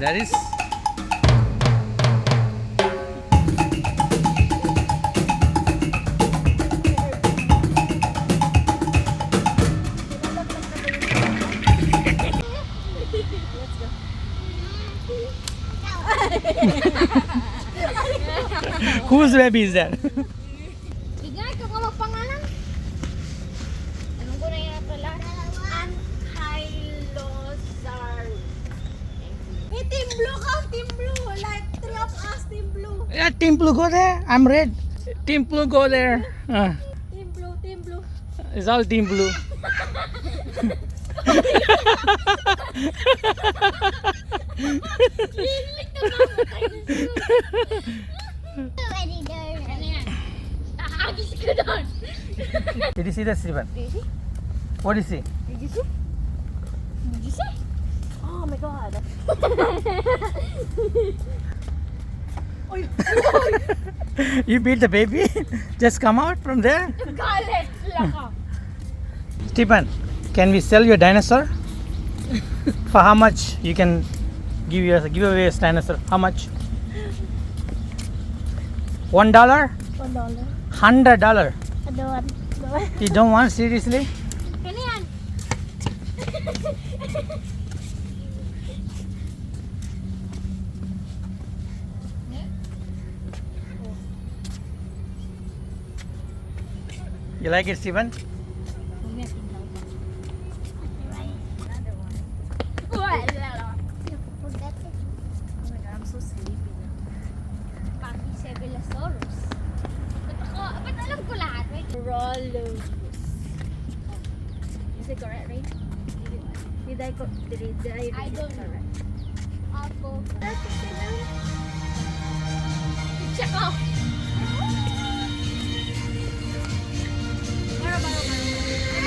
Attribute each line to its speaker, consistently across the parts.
Speaker 1: That is. Whose baby is that?
Speaker 2: Igay ka mga pangalan. Anong ko na yan pala? Anhylosar. Hey, Team Blue ka, Team Blue. Like 3 of us, Team Blue.
Speaker 1: Yeah, Team Blue go there. I'm red. Team Blue go there.
Speaker 2: Team Blue, Team Blue.
Speaker 1: It's all Team Blue.
Speaker 2: Lilik na mamatay na siya. Ano yan? Nakakagis ko doon.
Speaker 1: Did you see that, Stephen?
Speaker 2: Did you see?
Speaker 1: What did you see?
Speaker 2: Did you see? Did you see? Oh my god.
Speaker 1: You beat the baby? Just come out from there?
Speaker 2: Galit lang ako.
Speaker 1: Stephen, can we sell your dinosaur? For how much you can give away a dinosaur? How much? $1?
Speaker 2: $1.
Speaker 1: $100?
Speaker 2: I don't.
Speaker 1: You don't want seriously?
Speaker 2: Ano yan?
Speaker 1: You like it, Stephen?
Speaker 2: I'm so sleepy na. Pachycephalosaurus. Ba't alam ko lahat? Wait. Rologus. Is it correct, right? Did I read I don't know. Ako. Check off.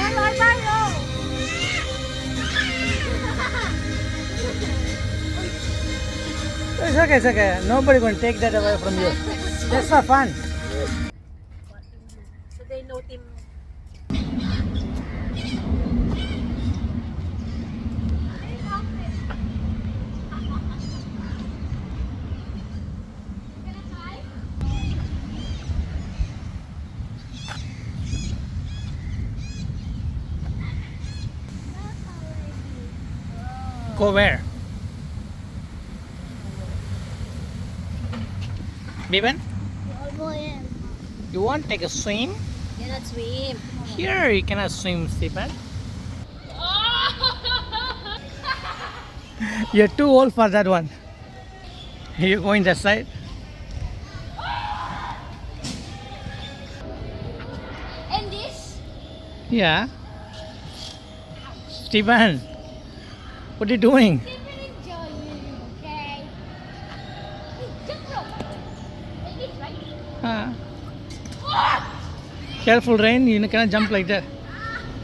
Speaker 2: Baro.
Speaker 1: It's okay. Nobody going to take that away from you. Just for fun.
Speaker 2: So they know Team.
Speaker 1: Go where? Bevan, you want to take a swim?
Speaker 2: Cannot swim.
Speaker 1: Here you cannot swim, Stephen. You're too old for that one. You going that side?
Speaker 2: And this?
Speaker 1: Yeah. Stephen, what are you doing?
Speaker 2: Stephen enjoying, okay? Jump rope. Like this, right?
Speaker 1: Careful, Rain. You cannot jump like that.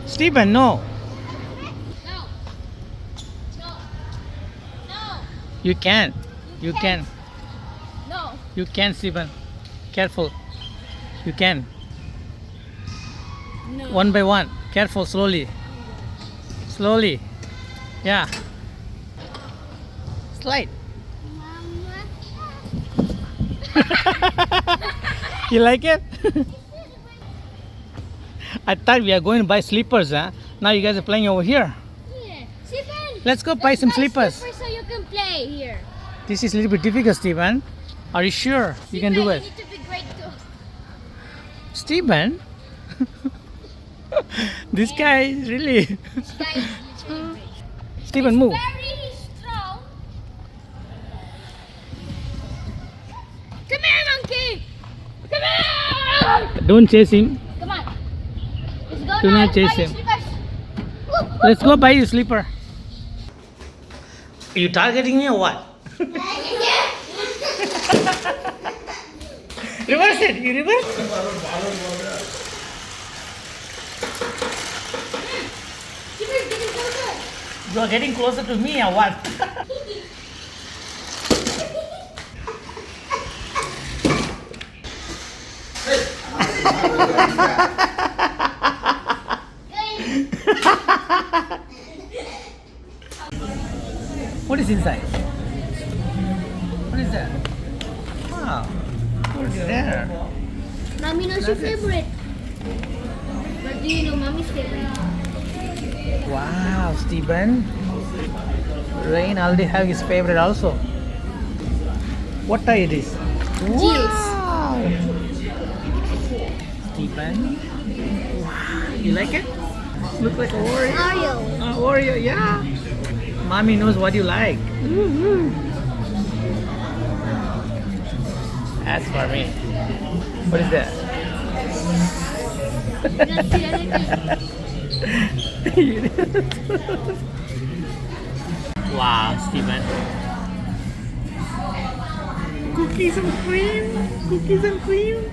Speaker 1: Stephen, no.
Speaker 2: No. No. No.
Speaker 1: You can. You can.
Speaker 2: No.
Speaker 1: You can, Stephen. Careful. You can.
Speaker 2: No.
Speaker 1: One by one. Careful, slowly. Slowly. Yeah. Slide. You like it? I thought we are going to buy slippers, huh? Now you guys are playing over here.
Speaker 2: Yeah. Stephen.
Speaker 1: Let's go buy some slippers.
Speaker 2: So you can play here.
Speaker 1: This is a little bit difficult, Stephen. Are you sure you can do it?
Speaker 2: You need to be great too.
Speaker 1: Stephen? This guy is really...
Speaker 2: This guy is literally great.
Speaker 1: Stephen, move.
Speaker 2: Very strong. Come here, monkey. Come here.
Speaker 1: Don't chase him.
Speaker 2: Come on. Let's go
Speaker 1: Do
Speaker 2: now.
Speaker 1: not chase
Speaker 2: Buy your
Speaker 1: him.
Speaker 2: slippers.
Speaker 1: Let's go buy you slipper. Are you targeting me or what? Reverse it. You reverse? You are getting closer to me or what? What is inside? There.
Speaker 2: Mommy knows your favorite. But do you know mommy's favorite?
Speaker 1: Wow, Stephen. Rain already have his favorite also. What are it is? Wow. Stephen. Wow. You like it? Look like Oreo.
Speaker 2: Oreo.
Speaker 1: Oreo, yeah. Mommy knows what you like. As for me. What is that? Wow, Stephen. Cookies and cream. Cookies and cream.